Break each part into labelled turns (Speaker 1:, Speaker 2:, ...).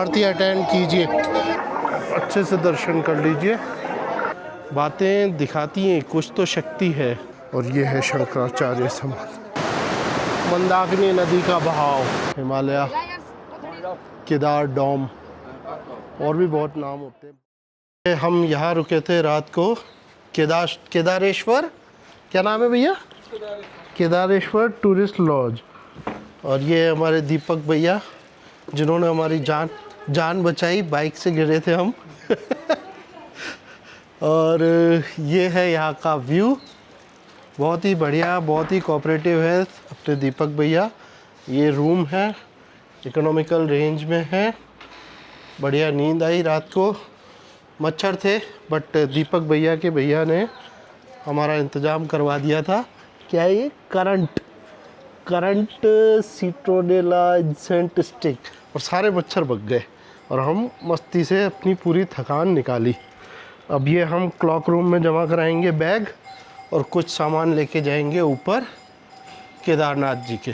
Speaker 1: आरती attend कीजिए, अच्छे से दर्शन कर लीजिए। बातें दिखाती हैं कुछ तो शक्ति है। और ये है शंकराचार्य समाधि। मंदाकिनी नदी का बहाव, हिमालय, केदार डोम, और भी बहुत नाम होते हैं। हम यहाँ रुके थे रात को, केदारेश्वर, क्या नाम है भैया? Kedareshwar tourist laws. और ये हमारे दीपक भैया जिन्होंने हमारी जान बचाई, बाइक से गिरे थे हम। और ये है यहाँ का व्यू, बहुत ही बढ़िया, बहुत ही कोऑपरेटिव है अपने दीपक भैया। ये रूम है, इकोनॉमिकल रेंज में है, बढ़िया नींद आई रात को। मच्छर थे बट दीपक भैया के भैया ने हमारा इंतज़ाम करवा दिया था। क्या है ये? करंट सिट्रोनेला इंसेंट स्टिक, और सारे मच्छर भग गए और हम मस्ती से अपनी पूरी थकान निकाली। अब ये हम क्लॉक रूम में जमा कराएंगे बैग, और कुछ सामान लेके जाएंगे ऊपर केदारनाथ जी के।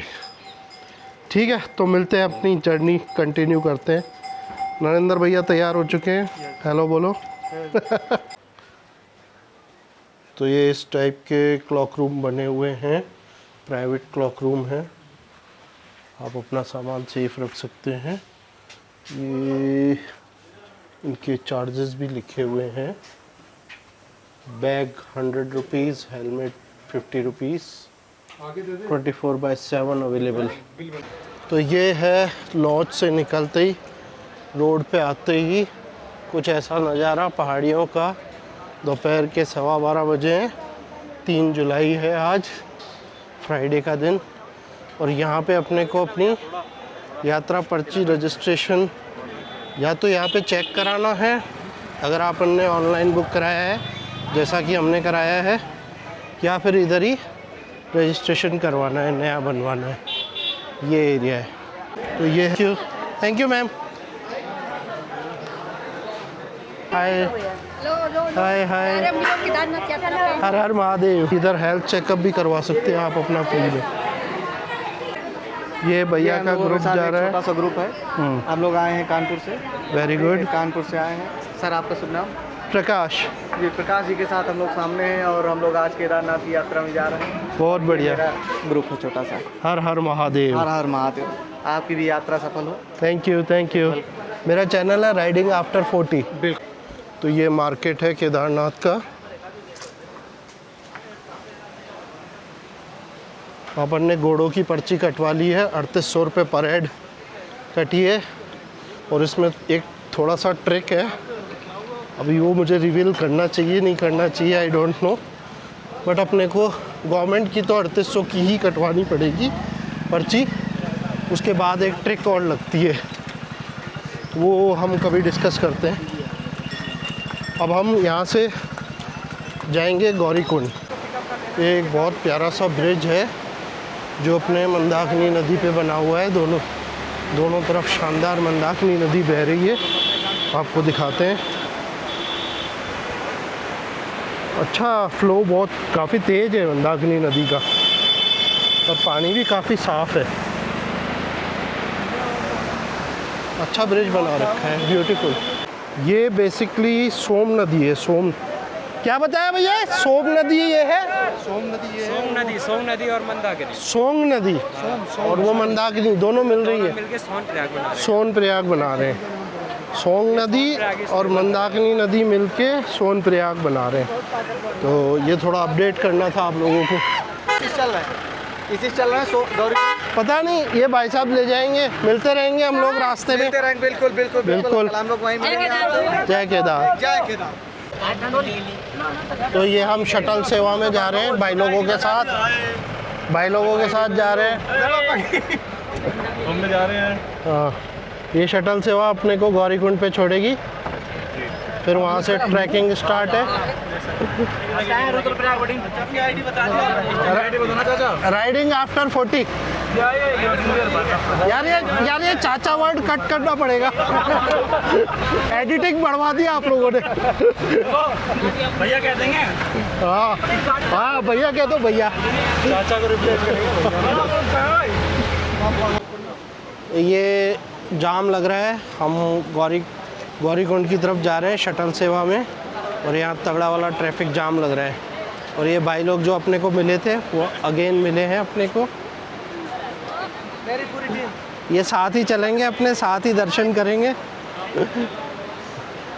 Speaker 1: ठीक है, तो मिलते हैं, अपनी जर्नी कंटिन्यू करते हैं। नरेंद्र भैया तैयार हो चुके हैं, हेलो बोलो। तो ये इस टाइप के क्लॉक रूम बने हुए हैं, प्राइवेट क्लॉक रूम है, आप अपना सामान सेफ रख सकते हैं। ये इनके चार्जेस भी लिखे हुए हैं। Bag 100 rupees, helmet 50 rupees, 24/7 available. तो ये है लॉज से निकलते ही, रोड पे आते ही कुछ ऐसा नज़ारा पहाड़ियों का। दोपहर के 12:15 बजे हैं, 3 जुलाई है आज, फ्राइडे का दिन। और यहाँ पे अपने को अपनी यात्रा पर्ची रजिस्ट्रेशन या तो यहाँ पे चेक कराना है, अगर आपने ऑनलाइन बुक कराया है जैसा कि हमने कराया है, या फिर इधर ही रजिस्ट्रेशन करवाना है, नया बनवाना है। ये एरिया है। तो ये है। Thank you ma'am. Hi hi hi, Har Har Mahadev. इधर हेल्थ चेकअप भी करवा सकते हैं आप अपना फ्री में। ये भैया का ग्रुप जा रहा है,
Speaker 2: छोटा सा ग्रुप है। हम लोग आए हैं कानपुर से।
Speaker 1: Very good.
Speaker 2: कानपुर से आए हैं। सर आपका शुभ नाम?
Speaker 1: प्रकाश।
Speaker 2: जी, प्रकाश जी के साथ हम लोग सामने हैं, और हम लोग आज केदारनाथ की यात्रा में जा रहे हैं।
Speaker 1: बहुत बढ़िया।
Speaker 2: ग्रुप है छोटा सा।
Speaker 1: हर हर महादेव।
Speaker 2: हर हर महादेव। आपकी भी यात्रा सफल हो।
Speaker 1: Thank you thank you. मेरा चैनल है राइडिंग आफ्टर 40।
Speaker 2: बिल्कुल।
Speaker 1: तो ये मार्केट है केदारनाथ का। अपन ने घोड़ों की पर्ची कटवा ली है, 3800 रुपये पर हेड कटी है। और इसमें एक थोड़ा सा ट्रिक है, अभी वो मुझे रिवील करना चाहिए नहीं करना चाहिए, आई डोंट नो, बट अपने को गवर्नमेंट की तो 3800 की ही कटवानी पड़ेगी पर्ची। उसके बाद एक ट्रिक और लगती है, वो हम कभी डिस्कस करते हैं। अब हम यहाँ से जाएंगे गौरीकुंड। ये एक बहुत प्यारा सा ब्रिज है जो अपने मंदाकिनी नदी पे बना हुआ है। दोनों तरफ शानदार मंदाकिनी नदी बह रही है, आपको दिखाते हैं। अच्छा फ्लो बहुत काफ़ी तेज़ है मंदाकिनी नदी का, और पानी भी काफ़ी साफ़ है। अच्छा ब्रिज बना रखा है, ब्यूटीफुल। ये बेसिकली सोम नदी है। क्या बताया भैया? सोम नदी ये है। सोम नदी और मंदाकिनी। सोंग नदी और वो मंदाकिनी दोनों मिल रही है, सोनप्रयाग बना रहे हैं। सोंग नदी और मंदाकिनी नदी मिलके सोनप्रयाग बना रहे हैं। तो ये थोड़ा अपडेट करना था आप लोगों को।
Speaker 2: इसी चल रहा है
Speaker 1: पता नहीं, ये भाई साहब ले जाएंगे, मिलते रहेंगे हम लोग रास्ते में।
Speaker 2: बिल्कुल बिल्कुल
Speaker 1: बिल्कुल।
Speaker 2: हम लोग वहीं मिलेंगे।
Speaker 1: जय केदार।
Speaker 2: जय केदार।
Speaker 1: तो ये हम शटल सेवा में जा रहे हैं भाई लोगों के साथ जा रहे हैं।
Speaker 2: घूमने जा रहे हैं।
Speaker 1: हाँ, ये शटल सेवा अपने को गौरीकुंड पे छोड़ेगी, फिर वहाँ से ट्रैकिंग स्टार्ट है। Riding after 40। यार ये चाचा वर्ड कट करना पड़ेगा। एडिटिंग बढ़वा दिया आप लोगों ने।
Speaker 2: भैया कह देंगे।
Speaker 1: हाँ भैया कह दो, भैया
Speaker 2: चाचा को रिप्लेस करेंगे।
Speaker 1: ये जाम लग रहा है। हम गौरीकुंड की तरफ जा रहे हैं शटल सेवा में, और यहाँ तगड़ा वाला ट्रैफिक जाम लग रहा है। और ये भाई लोग जो अपने को मिले थे वो अगेन मिले हैं अपने को।
Speaker 2: मेरी पूरी टीम
Speaker 1: ये साथ ही चलेंगे, अपने साथ ही दर्शन करेंगे।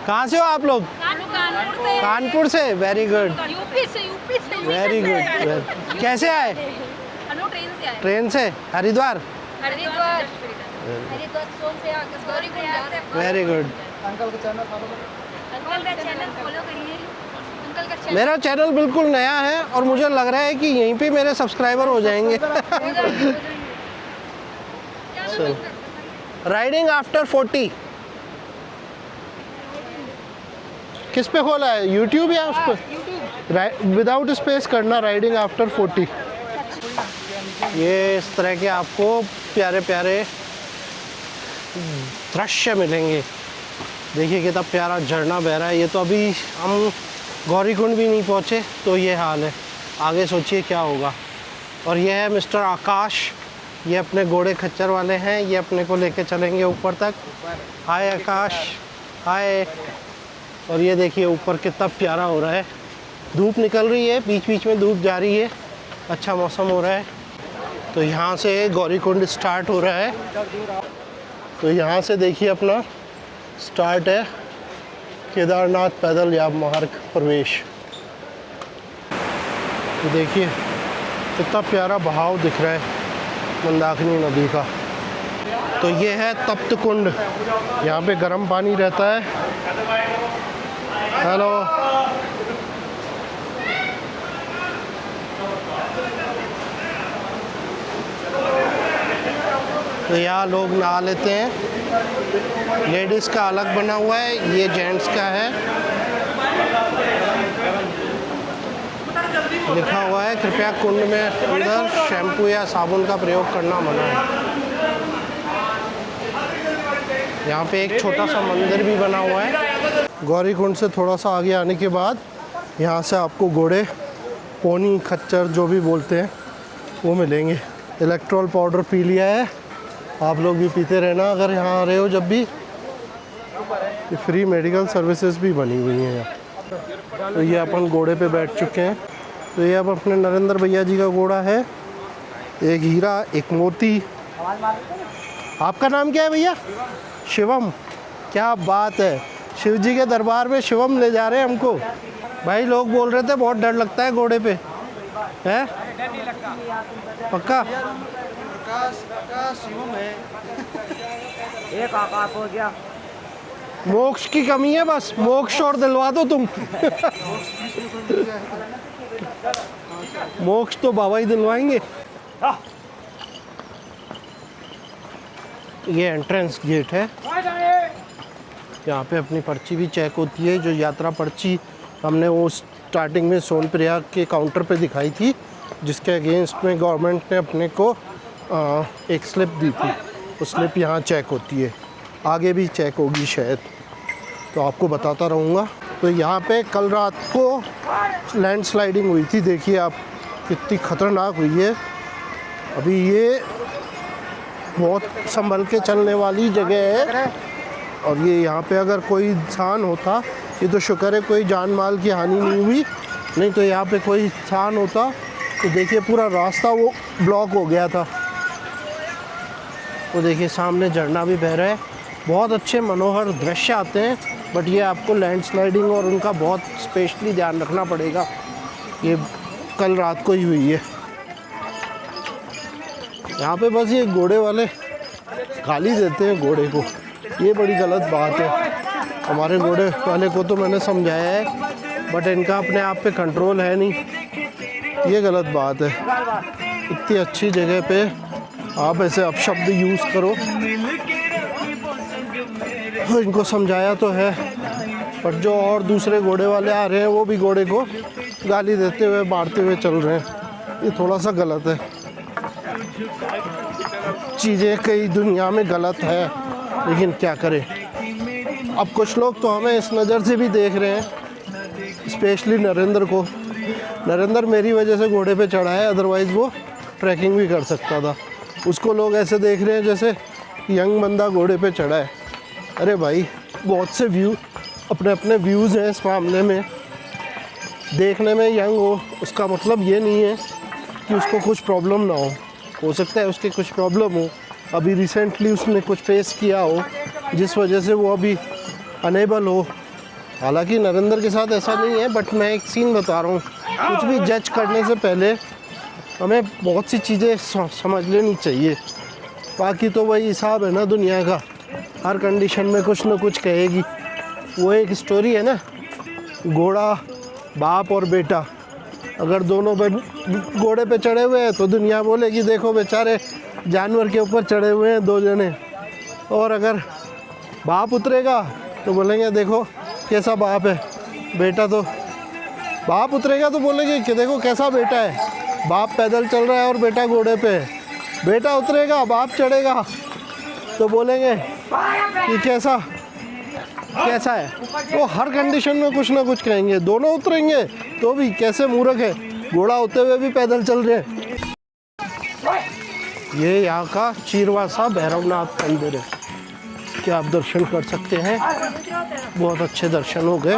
Speaker 1: कहाँ से हो आप लोग? कानपुर से। वेरी गुड,
Speaker 3: यूपी से
Speaker 1: वेरी गुड। कैसे आए?
Speaker 3: ट्रेन से आए।
Speaker 1: ट्रेन से? Haridwar?
Speaker 3: Haridwar Sonprayag Gaurikund.
Speaker 1: Very good.
Speaker 2: Uncle का चैनल फॉलो
Speaker 3: अंकल का चैनल फॉलो करिए। अंकल का चैनल
Speaker 1: मेरा चैनल बिल्कुल नया है और मुझे लग रहा है कि यहीं पे मेरे सब्सक्राइबर हो जाएंगे। राइडिंग आफ्टर 40 किस पे खोला है? यूट्यूब या उस पर विदाउट स्पेस करना राइडिंग आफ्टर 40। ये इस तरह के आपको प्यारे प्यारे दृश्य मिलेंगे। देखिए कितना प्यारा झरना बह रहा है। ये तो अभी हम गौरीकुंड भी नहीं पहुँचे तो ये हाल है, आगे सोचिए क्या होगा। और ये है मिस्टर आकाश, ये अपने घोड़े खच्चर वाले हैं, ये अपने को लेके चलेंगे ऊपर तक। हाय आकाश, हाय। और ये देखिए ऊपर कितना प्यारा हो रहा है, धूप निकल रही है, बीच बीच में धूप जा रही है, अच्छा मौसम हो रहा है। तो यहाँ से गौरीकुंड स्टार्ट हो रहा है। तो यहाँ से देखिए अपना स्टार्ट है केदारनाथ पैदल या मार्ग प्रवेश। तो देखिए कितना प्यारा बहाव दिख रहा है मंदाकिनी नदी का। तो ये है तप्त कुंड, यहाँ पे गर्म पानी रहता है। हेलो, तो यहाँ लोग नहा लेते हैं। लेडीज़ का अलग बना हुआ है, ये जेंट्स का है। लिखा हुआ है कृपया कुंड में अंदर शैम्पू या साबुन का प्रयोग करना मना है। यहाँ पे एक छोटा सा मंदिर भी बना हुआ है। गौरीकुंड से थोड़ा सा आगे आने के बाद यहाँ से आपको घोड़े, पोनी, खच्चर जो भी बोलते हैं वो मिलेंगे। इलेक्ट्रॉल पाउडर पी लिया है, आप लोग भी पीते रहना अगर यहाँ आ रहे हो जब भी। ये फ्री मेडिकल सर्विसेज भी बनी हुई हैं यहाँ। तो ये अपन घोड़े पे बैठ चुके हैं। तो ये अब अपने नरेंद्र भैया जी का घोड़ा है, एक हीरा, एक मोती। आपका नाम क्या है भैया? शिवम। क्या बात है, शिव जी के दरबार में शिवम ले जा रहे हैं हमको। भाई लोग बोल रहे थे बहुत डर लगता है घोड़े पे, है? पक्का?
Speaker 2: एक आकाश हो गया।
Speaker 1: मोक्ष की कमी है, बस मोक्ष और दिलवा दो तुम। मोक्ष तो बाबा ही दिलवाएंगे। ये एंट्रेंस गेट है, यहाँ पे अपनी पर्ची भी चेक होती है। जो यात्रा पर्ची हमने वो स्टार्टिंग में सोनप्रयाग के काउंटर पे दिखाई थी, जिसके अगेंस्ट में गवर्नमेंट ने अपने को एक स्लिप दी थी, वो स्लिप यहाँ चेक होती है, आगे भी चेक होगी शायद, तो आपको बताता रहूँगा। तो यहाँ पे कल रात को लैंडस्लाइडिंग हुई थी, देखिए आप कितनी ख़तरनाक हुई है। अभी ये बहुत संभल के चलने वाली जगह है। और ये यहाँ पे अगर कोई इंसान होता, ये तो शुक्र है कोई जान माल की हानि नहीं हुई, नहीं तो यहाँ पे कोई इंसान होता तो देखिए पूरा रास्ता वो ब्लॉक हो गया था। तो देखिए सामने झरना भी बह रहा है, बहुत अच्छे मनोहर दृश्य आते हैं। बट ये आपको लैंडस्लाइडिंग और उनका बहुत स्पेशली ध्यान रखना पड़ेगा, ये कल रात को ही हुई है। यहाँ पे बस ये घोड़े वाले गाली देते हैं घोड़े को, ये बड़ी गलत बात है। हमारे घोड़े वाले को तो मैंने समझाया है, बट इनका अपने आप पे कंट्रोल है नहीं, ये गलत बात है। इतनी अच्छी जगह पे आप ऐसे अपशब्द यूज़ करो। तो इनको समझाया तो है, पर जो और दूसरे घोड़े वाले आ रहे हैं वो भी घोड़े को गाली देते हुए, मारते हुए चल रहे हैं, ये थोड़ा सा गलत है। चीज़ें कई दुनिया में गलत है, लेकिन क्या करें। अब कुछ लोग तो हमें इस नज़र से भी देख रहे हैं, स्पेशली नरेंद्र को। नरेंद्र मेरी वजह से घोड़े पे चढ़ा है, अदरवाइज़ वो ट्रैकिंग भी कर सकता था। उसको लोग ऐसे देख रहे हैं जैसे यंग बंदा घोड़े पे चढ़ा है। अरे भाई बहुत से व्यू अपने अपने व्यूज़ हैं इस मामले में। देखने में यंग हो उसका मतलब ये नहीं है कि उसको कुछ प्रॉब्लम ना हो सकता है उसके कुछ प्रॉब्लम हो, अभी रिसेंटली उसने कुछ फेस किया हो जिस वजह से वो अभी अनेबल हो। हालांकि नरेंद्र के साथ ऐसा नहीं है, बट मैं एक सीन बता रहा हूँ, कुछ भी जज करने से पहले हमें बहुत सी चीज़ें समझ लेनी चाहिए। बाकी तो वही हिसाब है ना दुनिया का, हर कंडीशन में कुछ ना कुछ कहेगी। वो एक स्टोरी है ना, घोड़ा बाप और बेटा, अगर दोनों घोड़े पे चढ़े हुए हैं तो दुनिया बोलेगी देखो बेचारे जानवर के ऊपर चढ़े हुए हैं दो जने, और अगर बाप उतरेगा तो बोलेंगे देखो कैसा बाप है। बेटा तो बाप उतरेगा तो बोलेंगे कि देखो कैसा बेटा है, बाप पैदल चल रहा है और बेटा घोड़े पे है। बेटा उतरेगा बाप चढ़ेगा तो बोलेंगे कि कैसा है। वो हर कंडीशन में कुछ ना कुछ कहेंगे। दोनों उतरेंगे तो भी कैसे मूर्ख है, घोड़ा होते हुए भी पैदल चल रहे हैं। ये यहाँ का चीरवासा भैरवनाथ मंदिर है, क्या आप दर्शन कर सकते हैं, बहुत अच्छे दर्शन हो गए।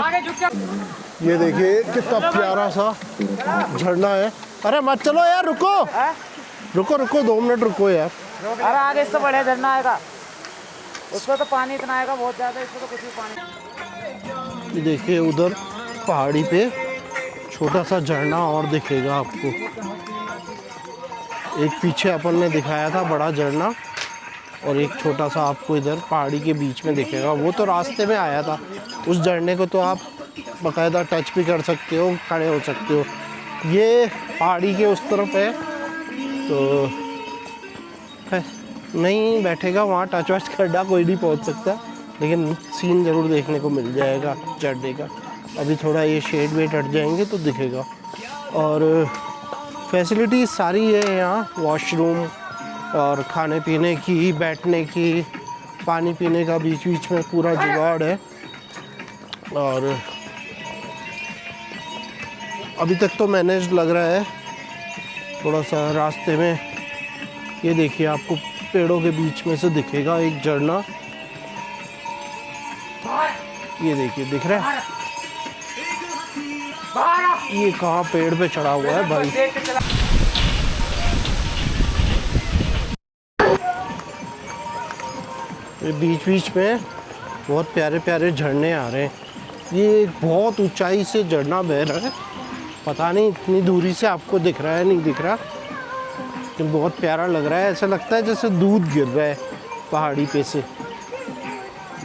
Speaker 1: ये देखिए कितना प्यारा सा झरना है। अरे मत चलो यार, रुको 2 मिनट रुको यार।
Speaker 2: अरे आगे इससे बड़े झरना आएगा, उसको तो पानी इतना आएगा बहुत ज़्यादा, इसको तो कुछ भी पानी।
Speaker 1: ये देखिए उधर पहाड़ी पे छोटा सा झरना और दिखेगा आपको। एक पीछे अपन ने दिखाया था बड़ा झरना, और एक छोटा सा आपको इधर पहाड़ी के बीच में दिखेगा। वो तो रास्ते में आया था, उस झरने को तो आप बाकायदा टच भी कर सकते हो, खड़े हो सकते हो। ये पहाड़ी के उस तरफ है तो नहीं बैठेगा वहाँ, टच वच करना कोई नहीं पहुँच सकता, लेकिन सीन ज़रूर देखने को मिल जाएगा झरने का। अभी थोड़ा ये शेड वेड हट जाएंगे तो दिखेगा। और फैसिलिटीज़ सारी है यहाँ, वॉशरूम और खाने पीने की, बैठने की, पानी पीने का बीच बीच में पूरा जुगाड़ है। और अभी तक तो मैनेज लग रहा है। थोड़ा सा रास्ते में ये देखिए आपको पेड़ों के बीच में से दिखेगा एक झरना, ये देखिए दिख रहा है। ये कहाँ पेड़ पे चढ़ा हुआ है भाई। ये बीच बीच में बहुत प्यारे प्यारे झरने आ रहे हैं। ये बहुत ऊंचाई से झरना बह रहा है, पता नहीं इतनी दूरी से आपको दिख रहा है नहीं दिख रहा, लेकिन बहुत प्यारा लग रहा है। ऐसा लगता है जैसे दूध गिर रहा है पहाड़ी पे से।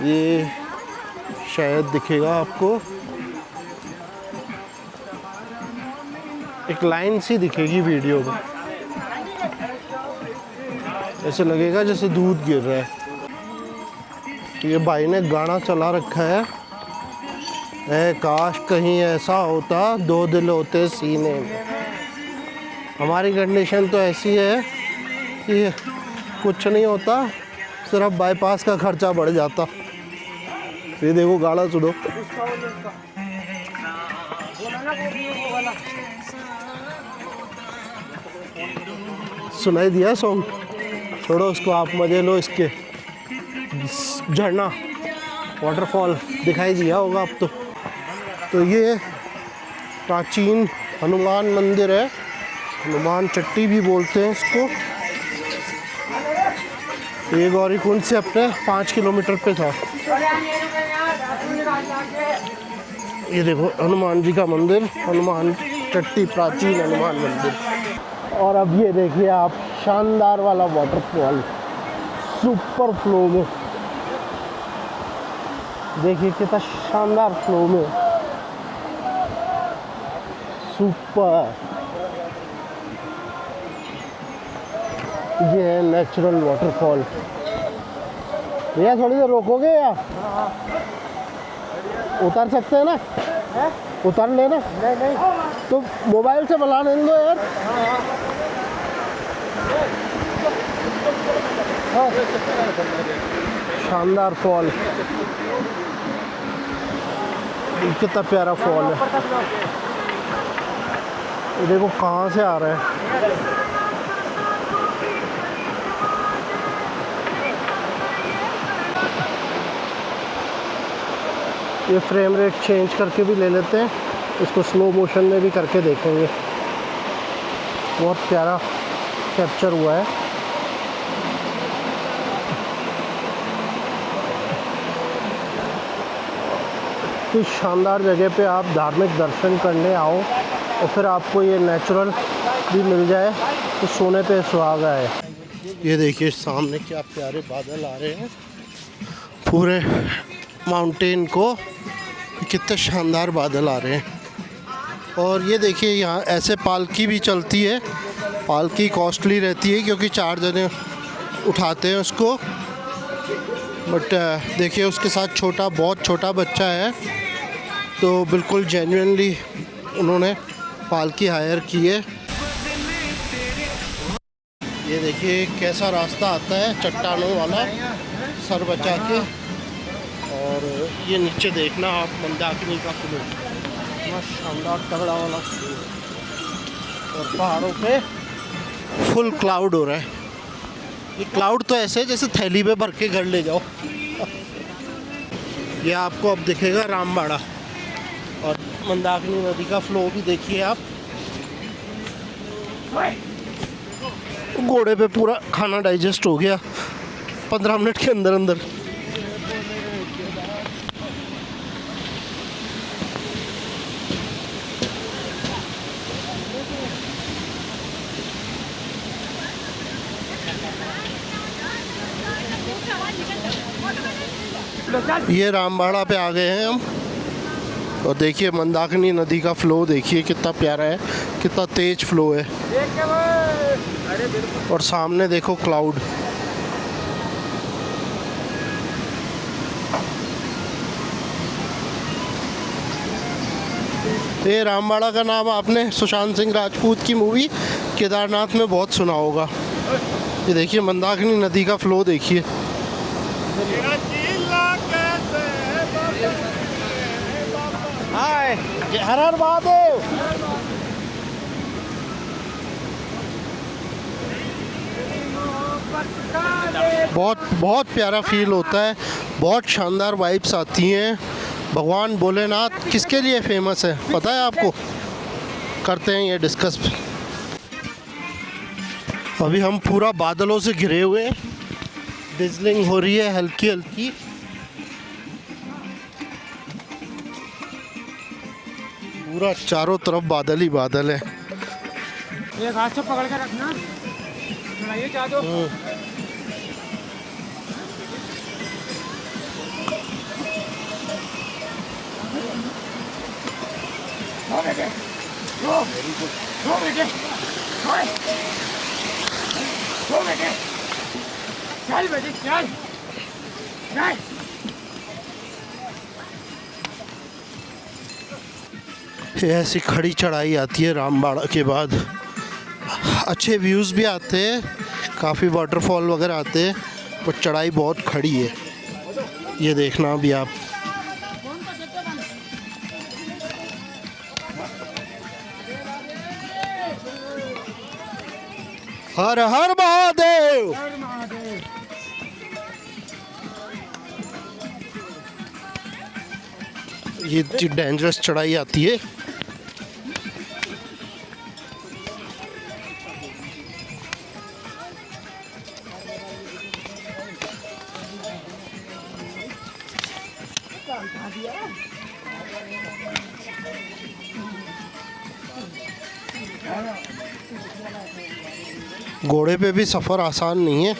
Speaker 1: ये शायद दिखेगा आपको, एक लाइन सी दिखेगी वीडियो में, ऐसे लगेगा जैसे दूध गिर रहा है। ये भाई ने गाना चला रखा है, ऐ काश कहीं ऐसा होता 2 दिल होते सीने में। हमारी कंडीशन तो ऐसी है कि कुछ नहीं होता, सिर्फ बाईपास का खर्चा बढ़ जाता। ये देखो गाना सुनो, सुनाई दिया सॉन्ग, छोड़ो उसको, आप मजे लो इसके। झरना वाटरफॉल दिखाई दिया होगा अब तो ये प्राचीन हनुमान मंदिर है, हनुमान चट्टी भी बोलते हैं इसको। ये गौरीकुंड से अपने 5 किलोमीटर पे था। ये देखो हनुमान जी का मंदिर, हनुमान चट्टी, प्राचीन हनुमान मंदिर। और अब ये देखिए आप शानदार वाला वाटरफॉल सुपर फ्लो में, देखिए कितना शानदार फ्लो में, सुपर। ये है नेचुरल वाटरफॉल। भैया थोड़ी देर रोकोगे या उतर सकते हैं ना? उतर लेना। नहीं तो मोबाइल से बुला लेने दो यार। शानदार फॉल, कितना प्यारा फॉल है। ये देखो कहाँ से आ रहा है। ये फ्रेम रेट चेंज करके भी ले लेते हैं, इसको स्लो मोशन में भी करके देखेंगे। बहुत प्यारा कैप्चर हुआ है। इस शानदार जगह पे आप धार्मिक दर्शन करने आओ और फिर आपको ये नेचुरल भी मिल जाए तो सोने पे सुहागा है। ये देखिए सामने क्या प्यारे बादल आ रहे हैं, पूरे माउंटेन को कितने शानदार बादल आ रहे हैं। और ये देखिए यहाँ ऐसे पालकी भी चलती है। पालकी कॉस्टली रहती है क्योंकि 4 जने उठाते हैं उसको, बट देखिए उसके साथ बहुत छोटा बच्चा है, तो बिल्कुल जेन्युइनली उन्होंने पालकी हायर की है। ये देखिए कैसा रास्ता आता है चट्टानों वाला, सर बचा के। और ये नीचे देखना आप मंदाकिनी का फ्लो, इतना शानदार तगड़ा वाला फ्लो। और पहाड़ों पे फुल क्लाउड हो रहा है। ये क्लाउड तो ऐसे है जैसे थैली में भर के घर ले जाओ। ये आपको अब दिखेगा रामबाड़ा। और मंदाकिनी नदी का फ्लो भी देखिए आप। घोड़े पे पूरा खाना डाइजेस्ट हो गया 15 मिनट के अंदर अंदर। ये रामबाड़ा पे आ गए हैं हम, और देखिए मंदाकिनी नदी का फ्लो देखिए कितना प्यारा है, कितना तेज फ्लो है। और सामने देखो क्लाउड। ये रामबाड़ा का नाम आपने सुशांत सिंह राजपूत की मूवी केदारनाथ में बहुत सुना होगा। ये देखिए मंदाकिनी नदी का फ्लो देखिए। हाय, हर हर महादेव। बहुत प्यारा फील होता है, बहुत शानदार वाइब्स आती हैं। भगवान भोलेनाथ किसके लिए फेमस है पता है आपको? करते हैं ये डिस्कस। अभी हम पूरा बादलों से घिरे हुए हैं, डिजलिंग हो रही है हल्की हल्की। पूरा चारों तरफ बादल ही बादल है।
Speaker 2: ये घास से पकड़ के रखना, ये चाह दो। चल बेटे चल चल।
Speaker 1: ऐसी खड़ी चढ़ाई आती है रामबाड़ा के बाद। अच्छे व्यूज़ भी आते हैं, काफ़ी वाटरफॉल वगैरह आते हैं, पर चढ़ाई बहुत खड़ी है। ये देखना अभी आप। हर हर महादेव। ये डेंजरस चढ़ाई आती है। घोड़े पे भी सफ़र आसान नहीं है।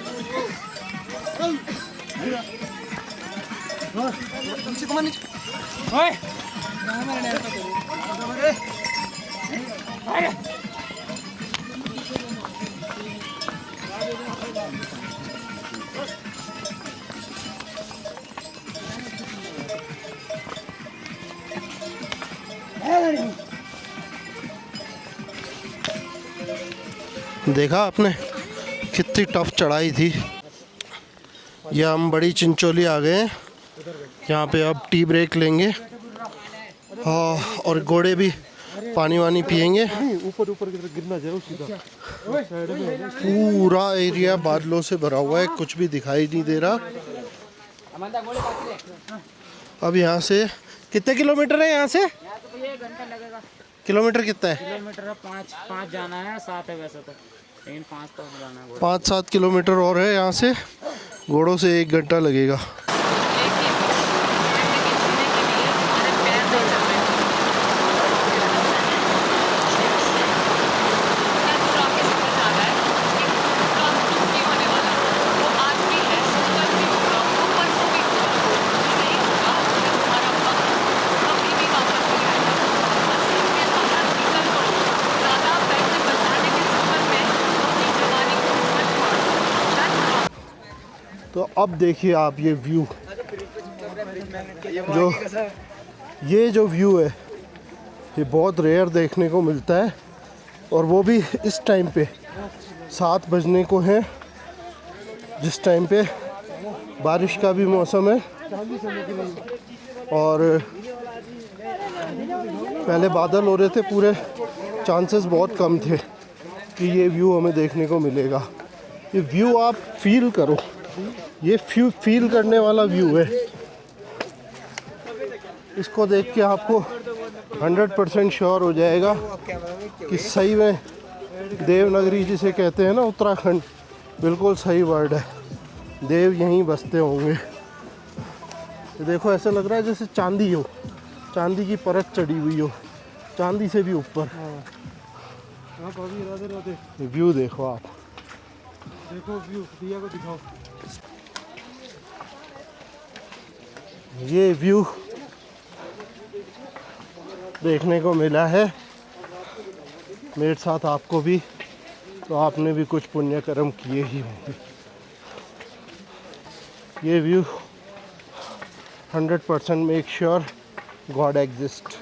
Speaker 1: देखा आपने कितनी टफ चढ़ाई थी। यह हम बड़ी चिंचोली आ गए हैं, यहाँ पे अब टी ब्रेक लेंगे। हाँ, और घोड़े भी पानी वानी पियेंगे।
Speaker 4: ऊपर ऊपर की तरफ गिरना जरूर सीधा।
Speaker 1: पूरा एरिया बादलों से भरा हुआ है, कुछ भी दिखाई नहीं दे रहा। अब यहाँ से कितने किलोमीटर है यहाँ से?
Speaker 2: यहाँ तो भैया 1 घंटा लगेगा।
Speaker 1: किलोमीटर कितना है?
Speaker 2: किलोमीटर है 5 जाना है, 7 है वैसे तो, लेकिन 5 तो जाना है।
Speaker 1: 5-7 किलोमीटर और है यहाँ से, घोड़ों से 1 घंटा लगेगा। तो अब देखिए आप ये व्यू, जो व्यू है ये बहुत रेयर देखने को मिलता है, और वो भी इस टाइम पे 7 बजने को है, जिस टाइम पे बारिश का भी मौसम है। और पहले बादल हो रहे थे पूरे, चांसेस बहुत कम थे कि ये व्यू हमें देखने को मिलेगा। ये व्यू आप फील करो, ये फील करने वाला व्यू है। इसको देख के आपको 100% श्योर हो जाएगा कि सही में देवनगरी जिसे कहते हैं ना, उत्तराखंड, बिल्कुल सही वर्ड है। देव यहीं बसते होंगे। ये देखो ऐसा लग रहा है जैसे चांदी हो, चांदी की परत चढ़ी हुई हो, चांदी से भी ऊपर। व्यू देखो आप,
Speaker 4: देखो व्यू, दिया को दिखाओ।
Speaker 1: ये व्यू देखने को मिला है मेरे साथ, आपको भी, तो आपने भी कुछ पुण्य कर्म किए ही होंगे। ये view 100% make sure God exist.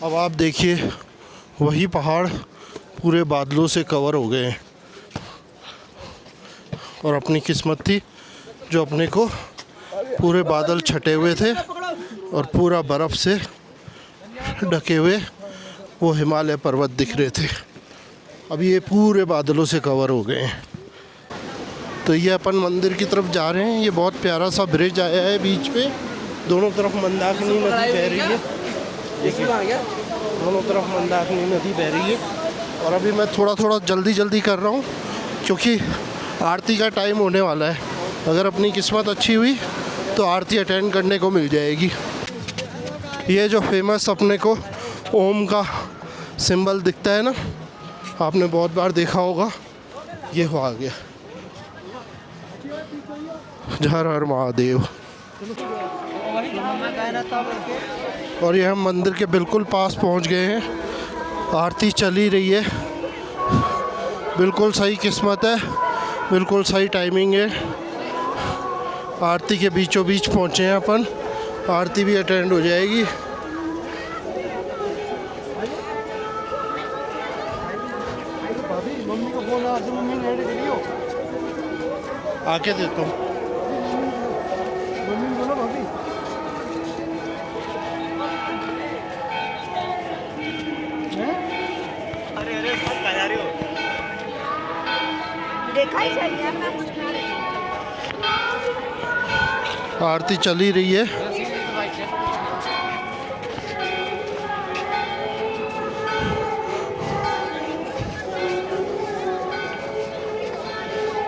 Speaker 1: अब आप देखिए वही पहाड़ पूरे बादलों से कवर हो गए हैं, और अपनी किस्मत थी जो अपने को पूरे बादल छटे हुए थे और पूरा बर्फ़ से ढके हुए वो हिमालय पर्वत दिख रहे थे। अब ये पूरे बादलों से कवर हो गए हैं। तो ये अपन मंदिर की तरफ जा रहे हैं। ये बहुत प्यारा सा ब्रिज आया है बीच पे, दोनों तरफ मंदाकिनी नदी बह रही है। दोनों तरफ मंदाकिनी नदी बह रही है। और अभी मैं थोड़ा जल्दी कर रहा हूँ क्योंकि आरती का टाइम होने वाला है। अगर अपनी किस्मत अच्छी हुई तो आरती अटेंड करने को मिल जाएगी। ये जो फेमस अपने को ओम का सिंबल दिखता है ना, आपने बहुत बार देखा होगा, ये हो आ गया। हर हर महादेव। और ये हम मंदिर के बिल्कुल पास पहुंच गए हैं। आरती चल ही रही है। बिल्कुल सही किस्मत है, बिल्कुल सही टाइमिंग है। आरती के बीचों बीच पहुंचे हैं अपन, आरती भी अटेंड हो जाएगी।
Speaker 4: मम्मी को फोन आ, मम्मी ने रेडी करी हो,
Speaker 1: आके देता हूँ।
Speaker 4: मम्मी बोलो भाभी।
Speaker 3: देखा ही चाहिए मैं कुछ खा रही हूँ।
Speaker 1: आरती चल ही रही है।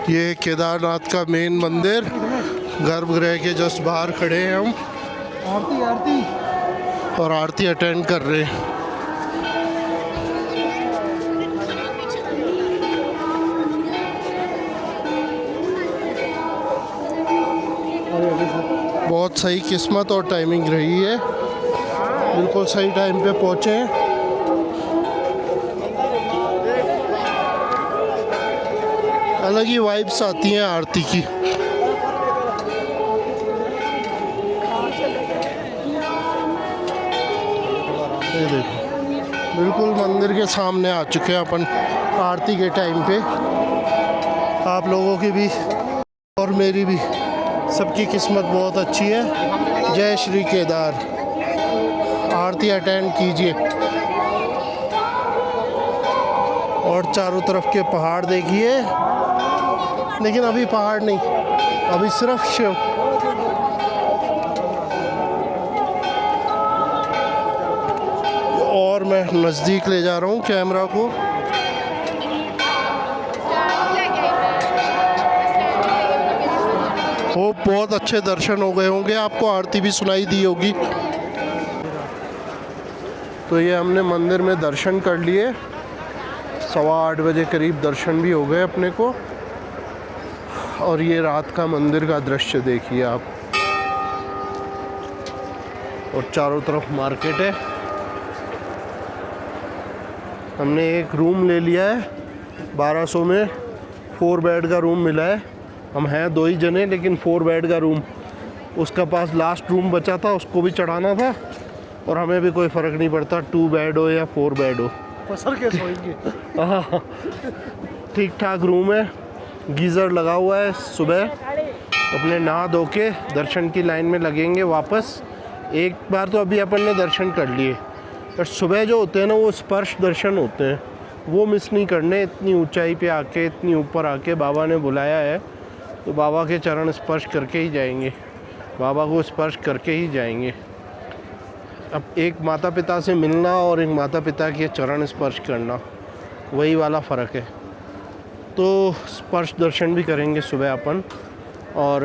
Speaker 1: ये केदारनाथ का मेन मंदिर, गर्भगृह के जस्ट बाहर खड़े हैं हम।
Speaker 4: आरती
Speaker 1: और आरती अटेंड कर रहे हैं। बहुत सही किस्मत और टाइमिंग रही है, बिल्कुल सही टाइम पे पहुँचे हैं। अलग ही वाइब्स आती हैं आरती की। ये देखो बिल्कुल मंदिर के सामने आ चुके हैं अपन आरती के टाइम पे। आप लोगों की भी और मेरी भी सबकी किस्मत बहुत अच्छी है। जय श्री केदार। आरती अटेंड कीजिए और चारों तरफ के पहाड़ देखिए, लेकिन अभी पहाड़ नहीं, अभी सिर्फ शिव। मैं नज़दीक ले जा रहा हूँ कैमरा को। हो बहुत अच्छे दर्शन हो गए होंगे, आपको आरती भी सुनाई दी होगी। तो ये हमने मंदिर में दर्शन कर लिए, 8:15 बजे करीब दर्शन भी हो गए अपने को। और ये रात का मंदिर का दृश्य देखिए आप, और चारों तरफ मार्केट है। हमने एक रूम ले लिया है 1200 में, 4 बेड का रूम मिला है। हम हैं 2 ही जने, लेकिन 4 बेड का रूम, उसका पास लास्ट रूम बचा था, उसको भी चढ़ाना था। और हमें भी कोई फ़र्क नहीं पड़ता 2 बेड हो या 4 बेड हो,
Speaker 4: पसर के सोएंगे।
Speaker 1: हाँ ठीक ठाक रूम है, गीज़र लगा हुआ है। सुबह अपने नहा धो के दर्शन की लाइन में लगेंगे वापस। एक बार तो अभी अपन ने दर्शन कर लिए, पर सुबह जो होते हैं ना वो स्पर्श दर्शन होते हैं, वो मिस नहीं करने। इतनी ऊंचाई पे आके, इतनी ऊपर आके बाबा ने बुलाया है, तो बाबा के चरण स्पर्श करके ही जाएंगे, बाबा को स्पर्श करके ही जाएंगे। अब एक माता पिता से मिलना और एक माता पिता के चरण स्पर्श करना, वही वाला फ़र्क है। तो स्पर्श दर्शन भी करेंगे सुबह अपन, और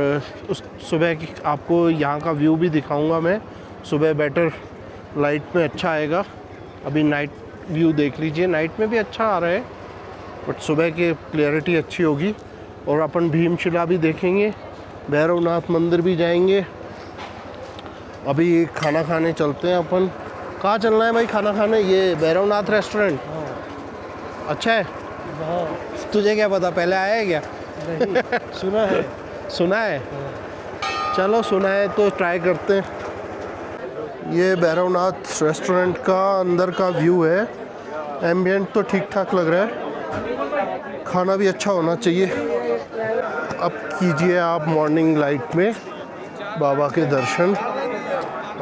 Speaker 1: उस सुबह की आपको यहाँ का व्यू भी दिखाऊंगा मैं। सुबह बेटर लाइट में अच्छा आएगा। अभी नाइट व्यू देख लीजिए, नाइट में भी अच्छा आ रहा है, बट सुबह की क्लियरिटी अच्छी होगी। और अपन भीमशिला भी देखेंगे, भैरवनाथ मंदिर भी जाएंगे। अभी खाना खाने चलते हैं अपन। कहाँ चलना है भाई खाना खाने? ये भैरवनाथ रेस्टोरेंट अच्छा है। तुझे क्या पता, पहले आया है क्या?
Speaker 4: नहीं, सुना है।
Speaker 1: सुना है? चलो सुना है तो ट्राई करते हैं। ये भैरवनाथ रेस्टोरेंट का अंदर का व्यू है। एम्बियंट तो ठीक ठाक लग रहा है, खाना भी अच्छा होना चाहिए। अब कीजिए आप मॉर्निंग लाइट में बाबा के दर्शन।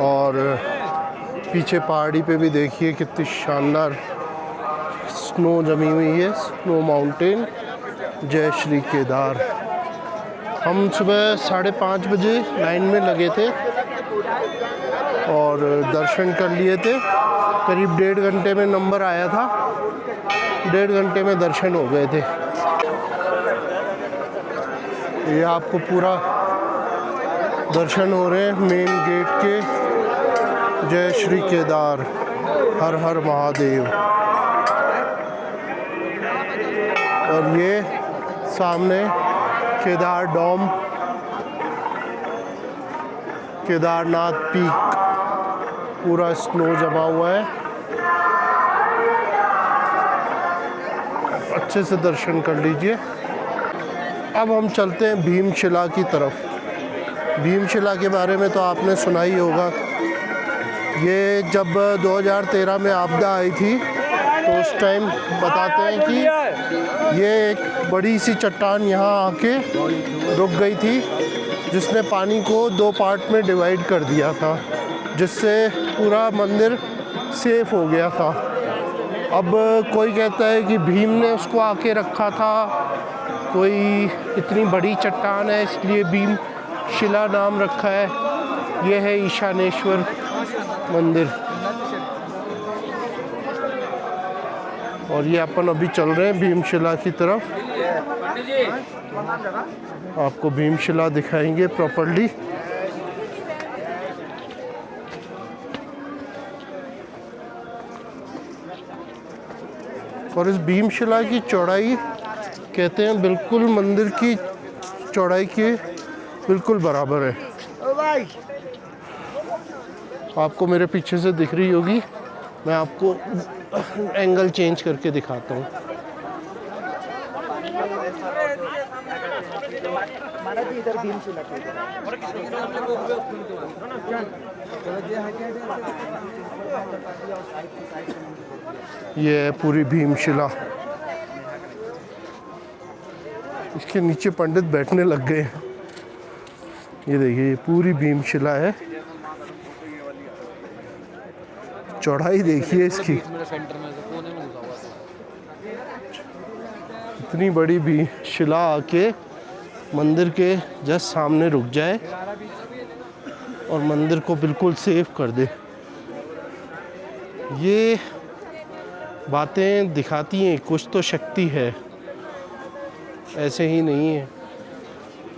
Speaker 1: और पीछे पहाड़ी पे भी देखिए कितनी शानदार स्नो जमी हुई है, स्नो माउंटेन। जय श्री केदार। हम सुबह 5:30 बजे लाइन में लगे थे और दर्शन कर लिए थे। करीब 1.5 घंटे में नंबर आया था, 1.5 घंटे में दर्शन हो गए थे। ये आपको पूरा दर्शन हो रहे हैं मेन गेट के। जय श्री केदार, हर हर महादेव। और ये सामने केदार डोम, केदारनाथ पीक, पूरा स्नो जमा हुआ है। अच्छे से दर्शन कर लीजिए। अब हम चलते हैं भीमशिला की तरफ। भीमशिला के बारे में तो आपने सुना ही होगा। ये जब 2013 में आपदा आई थी तो उस टाइम बताते हैं कि ये एक बड़ी सी चट्टान यहाँ आके रुक गई थी, जिसने पानी को 2 पार्ट में डिवाइड कर दिया था, जिससे पूरा मंदिर सेफ हो गया था। अब कोई कहता है कि भीम ने उसको आके रखा था, कोई इतनी बड़ी चट्टान है इसलिए भीम शिला नाम रखा है। यह है ईशानेश्वर मंदिर। और ये अपन अभी चल रहे हैं भीमशिला की तरफ। आपको भीमशिला दिखाएंगे प्रॉपर्ली। और इस भीमशिला की चौड़ाई कहते हैं बिल्कुल मंदिर की चौड़ाई के बिल्कुल बराबर है। आपको मेरे पीछे से दिख रही होगी, मैं आपको एंगल चेंज करके दिखाता हूँ। ये है पूरी भीमशिला। इसके नीचे पंडित बैठने लग गए। ये देखिए, ये पूरी भीमशिला है। चौड़ाई देखिए इसकी, इतनी बड़ी भीमशिला आके मंदिर के जस्ट सामने रुक जाए और मंदिर को बिल्कुल सेफ कर दे। ये बातें दिखाती हैं, कुछ तो शक्ति है, ऐसे ही नहीं है।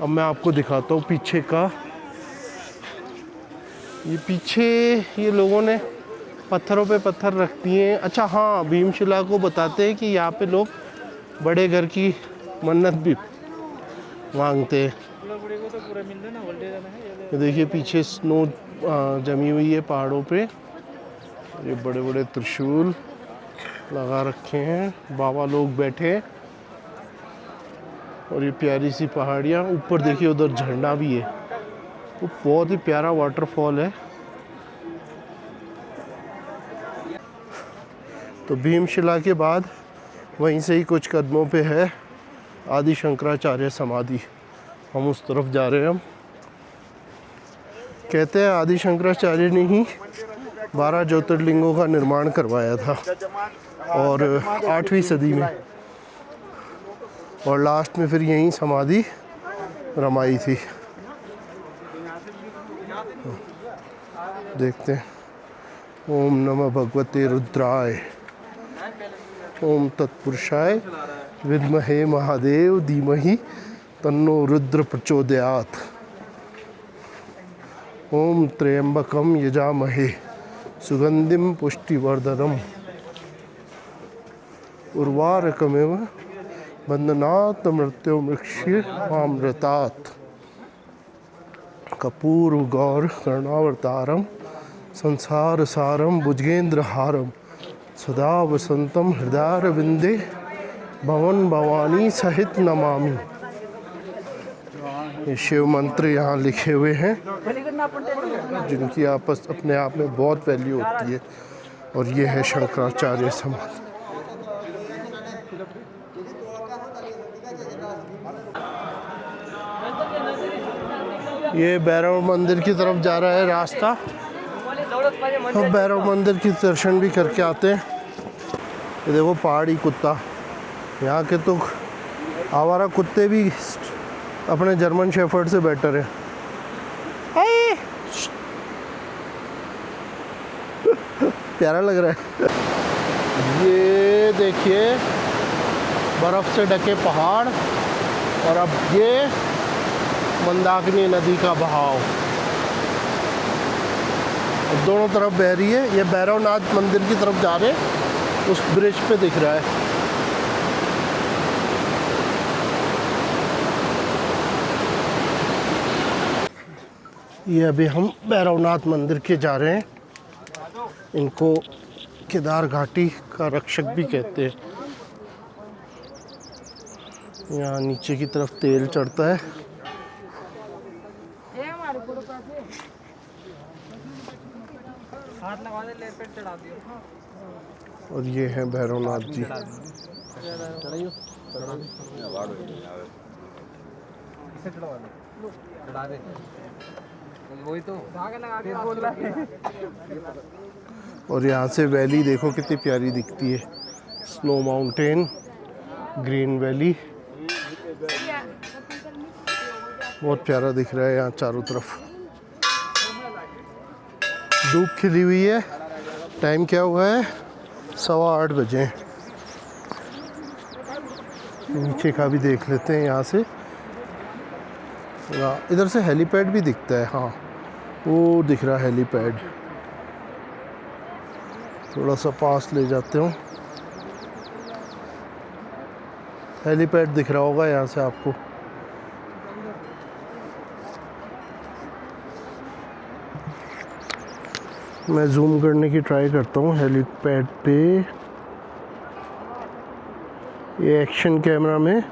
Speaker 1: अब मैं आपको दिखाता हूँ पीछे का। ये पीछे ये लोगों ने पत्थरों पे पत्थर रख दिए। अच्छा हाँ, भीमशिला को बताते हैं कि यहाँ पे लोग बड़े घर की मन्नत भी मांगते हैं। ये देखिए पीछे स्नो जमी हुई है पहाड़ों पे। ये बड़े बड़े त्रिशूल लगा रखे हैं, बाबा लोग बैठे हैं। और ये प्यारी सी पहाड़ियाँ, ऊपर देखिए उधर झरना भी है, वो बहुत ही प्यारा वाटरफॉल है। तो भीमशिला के बाद वहीं से ही कुछ कदमों पे है आदि शंकराचार्य समाधि। हम उस तरफ जा रहे हैं। हम कहते हैं आदि शंकराचार्य ने ही 12 ज्योतिर्लिंगों का निर्माण करवाया था और 8वीं सदी में, और लास्ट में फिर यहीं समाधि रमाई थी। देखते हैं। ओम नमः भगवते रुद्राय, ओम तत्पुरुषाय विद्महे महादेव धीमहि तन्नो रुद्र प्रचोदयात्। ओम त्र्यंबकम यजामहे सुगंधिम पुष्टिवर्धनम उर्वारुकमिव बंधनात् मृत्यो मृक्षामृतात्। कपूर गौर कर्णावतारम संसार सारम भुजगेंद्रहारम सदा वसंतम हृदयारविंदे भवन भवानी सहित नमामि। ये शिव मंत्र यहाँ लिखे हुए हैं जिनकी आपस अपने आप में बहुत वैल्यू होती है। और ये है शंकराचार्य समाधि। ये भैरव मंदिर की तरफ जा रहा है रास्ता। हम भैरव मंदिर की दर्शन भी करके आते हैं। ये देखो पहाड़ी कुत्ता, यहाँ के तो आवारा कुत्ते भी अपने जर्मन शेफर्ड से बेटर है। प्यारा लग रहा है। ये देखिए बर्फ़ से ढके पहाड़, और अब ये मंदाकिनी नदी का बहाव दोनों तरफ बह रही है। ये भैरवनाथ मंदिर की तरफ जा रहे हैं, उस ब्रिज पे दिख रहा है। ये अभी हम भैरवनाथ मंदिर के जा रहे हैं। इनको केदार घाटी का रक्षक भी कहते हैं। यहाँ नीचे की तरफ तेल चढ़ता है। और ये है भैरवनाथ जी। और यहाँ से वैली देखो कितनी प्यारी दिखती है। स्नो माउंटेन, ग्रीन वैली, बहुत प्यारा दिख रहा है यहाँ चारों तरफ। धूप खिली हुई है। टाइम क्या हुआ है? 8:15 बजे। नीचे का भी देख लेते हैं यहाँ से। इधर से हेलीपैड भी दिखता है। हाँ, वो दिख रहा है हेलीपैड। थोड़ा सा पास ले जाते हो, हेलीपैड दिख रहा होगा यहाँ से आपको। मैं जूम करने की ट्राई करता हूँ हेलीपैड पे। ये एक्शन कैमरा में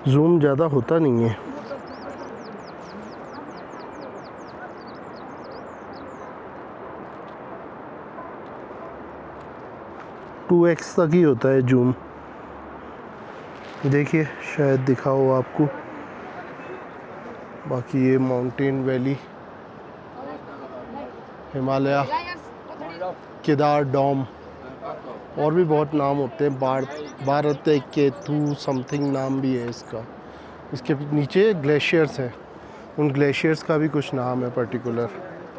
Speaker 1: जूम ज़्यादा होता नहीं है। टू एक्स तक ही होता है जूम। देखिए शायद दिखा हो आपको। बाकी ये माउंटेन वैली, हिमालय, केदार डोम, और भी बहुत नाम होते हैं। भारत केतु समथिंग नाम भी है इसका। इसके नीचे ग्लेशियर्स हैं, उन ग्लेशियर्स का भी कुछ नाम है पर्टिकुलर।